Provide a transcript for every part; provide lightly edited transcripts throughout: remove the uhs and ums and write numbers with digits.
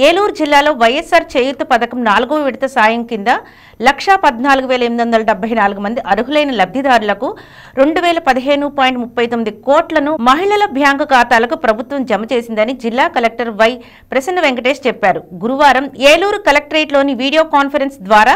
ఏలూరు జిల్లాలో వైఎస్ఆర్ చేయూత పథకం 4వ విడత సాయం కింద 1,14,874 మంది అర్హులైన లబ్ధిదారులకు 2,015.39 కోట్లను మహిళల బ్యాంకు ఖాతాలకు ప్రభుత్వం జమ చేసిందని జిల్లా కలెక్టర్ వై ప్రసన్న వెంకటేష్ చెప్పారు. గురువారం ఏలూరు కలెక్టరేట్లోని వీడియో కాన్ఫరెన్స్ ద్వారా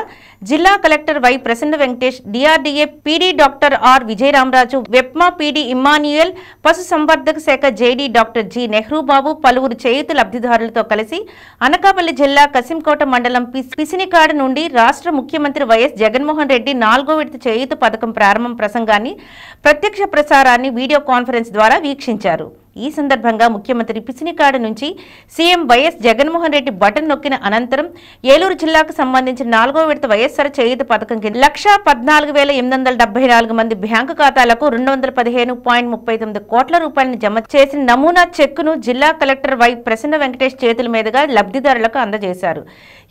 జిల్లా collector Y Prasanna Venkatesh, DRDA PD doctor R Vijayaramaraju, వెప్మా పీడీ ఇమ్మాన్యుయల్, పశు సంవర్ధక శాఖ JD doctor G Nehru Babu పలువురు చేయూత లబ్ధిదారులతో కలిసి అనకాపల్లి జిల్లా కసింకోట మండలం పిసినికాడ నుండి రాష్ట్ర ముఖ్యమంత్రి వైఎస్ జగన్మోహన్ రెడ్డి 4వ విడత చేయూత పథకం ప్రారంభం ప్రసంగాన్ని ప్రత్యక్ష ప్రసారాన్ని వీడియో కాన్ఫరెన్స్ ద్వారా వీక్షించారు. ఈ సందర్భంగా ముఖ్యమంత్రి పిసినికాడ నుంచి CM YS Jaganmohan Reddy button నొక్కిన అనంతరం ఏలూరు జిల్లాకు సంబంధించిన 4వ విడత వైఎస్ఆర్ చేయూత పథకం కింద 1,14,874 మంది బ్యాంకు ఖాతాలకు 215.39 కోట్ల రూపాయలను జమ చేసిన నమూనా చెక్కును జిల్లా కలెక్టర్ వై ప్రసన్న వెంకటేష్ చేతుల మీదుగా లబ్ధిదారులకు అందజేశారు.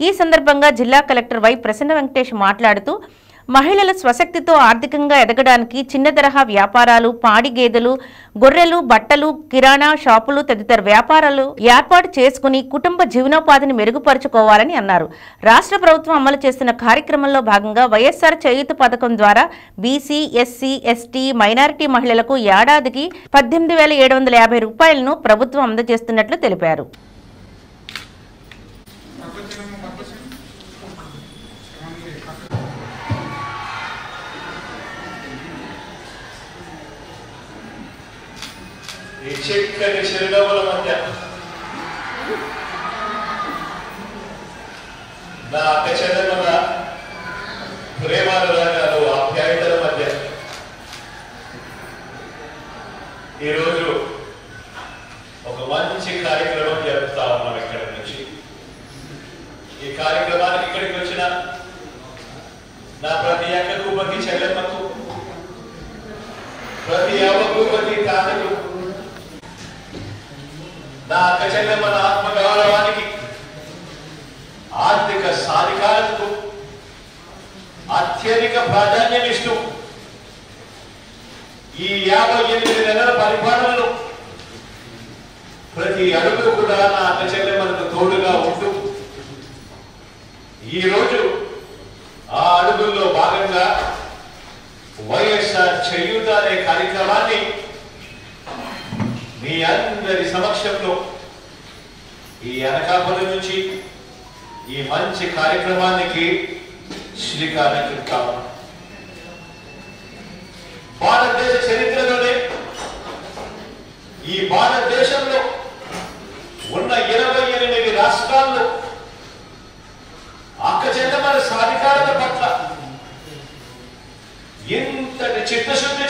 ఈ సందర్భంగా జిల్లా కలెక్టర్ వై ప్రసన్న వెంకటేష్ మాట్లాడుతూ మహిళల స్వశక్తితో ఆర్థికంగా ఎదగడానికి చిన్న తరహా వ్యాపారాలు, పాడి గేదెలు, గొర్రెలు, బట్టలు, కిరాణా షాపులు తదితర వ్యాపారాలు ఏర్పాటు చేసుకుని కుటుంబ జీవనోపాధిని మెరుగుపరుచుకోవాలని అన్నారు. రాష్ట్ర ప్రభుత్వం అమలు చేస్తున్న కార్యక్రమంలో భాగంగా వైఎస్ఆర్ చేయూత పథకం ద్వారా బీసీ, ఎస్సీ, ఎస్టీ, మైనారిటీ మహిళలకు ఏడాదికి 18,750 రూపాయలను ప్రభుత్వం అందజేస్తున్నట్లు తెలిపారు. ఈ చక్కని చిరునవ్వుల మధ్య నా అక్క చెల్లెమ్మల ప్రేమానురాగాలు, ఆప్యాయతల మధ్య ఈరోజు ఒక మంచి కార్యక్రమం జరుపుతా ఉన్నాం. ఇక్కడి నుంచి ఈ కార్యక్రమానికి ఇక్కడికి వచ్చిన నా ప్రతి అక్కకు, ప్రతి చెల్లెమ్మకు, ప్రతి అవ్వకు, ప్రతి తాతకు, నా అక్క చెల్లెమ్మల ఆత్మగౌరవానికి, ఆర్థిక సాధికారతకు అత్యధిక ప్రాధాన్యం ఇస్తూ ఈ 58 నెలల పరిపాలనలో ప్రతి అడుగు కూడా నా అక్క చెల్లెమ్మలకు తోడుగా ఉంటూ ఈరోజు ఆ అడుగుల్లో భాగంగా వైఎస్ఆర్ చేయూత అనే కార్యక్రమాన్ని మీ అందరి సమక్షంలో ఈ అనకాపల్లి నుంచి ఈ మంచి కార్యక్రమానికి శ్రీకారం చుట్టాము. భారతదేశ చరిత్రలోనే ఈ భారతదేశంలో ఉన్న 28 రాష్ట్రాల్లో అక్క చెల్లెమ్మల సాధికారత పట్ల ఇంతటి చిత్తశుద్ధి